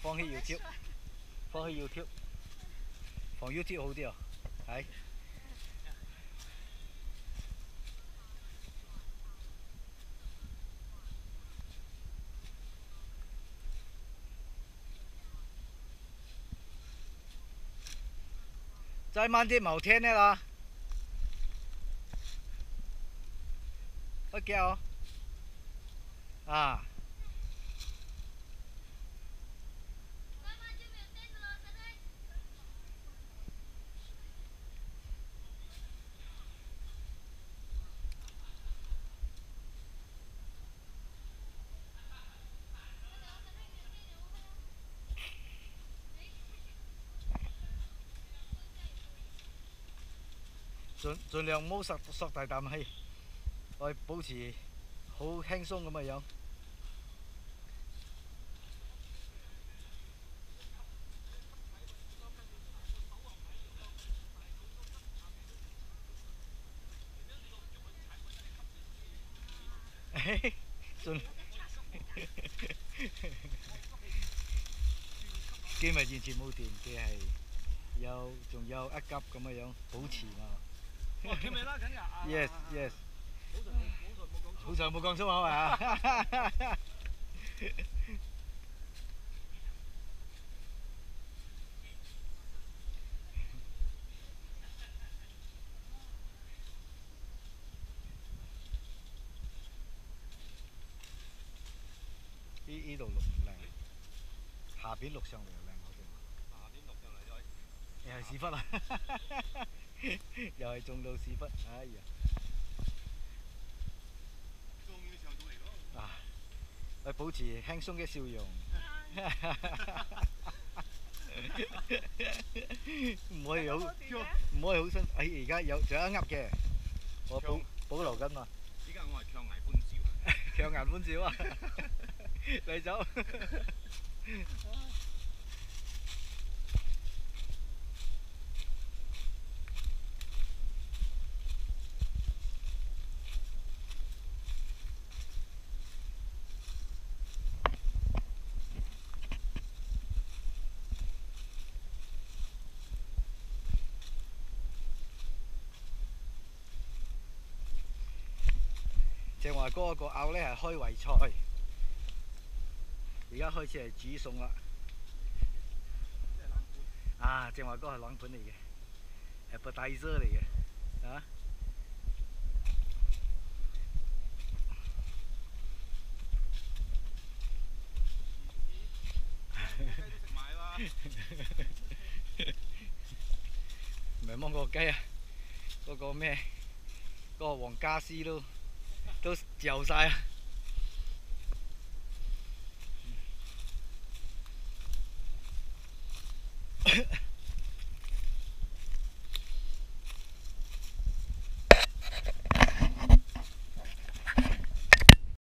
放去 YouTube， 放去 YouTube， 放 YouTube 好啲啊，係。再慢啲冇聽呢啦，不叫啊。盡量唔好索大啖氣，我保持好輕鬆咁嘅樣。盡機咪完全冇電，佢係仲有一級咁嘅樣保持嘛。叫咩啦？緊呀 Yes yes。好長冇講粗口啊！呢度錄唔靚，下邊錄上嚟又靚好啲。下邊錄上嚟又係屎忽啊！又係中到屎忽，哎呀！終於上到嚟咯！啊，我保持輕鬆嘅笑容。唔可以好辛苦。而家仲有一噏嘅，我保留緊嘛。依家我係強顏歡笑。強顏歡笑啊！嚟走。正話嗰個拗呢係開胃菜，而家開始係煮餸啦。啊，正話嗰個係冷盤嚟嘅，appetizer嚟嘅，啊。唔係芒果雞啊，嗰個咩？嗰個黃家絲都嚼晒啊！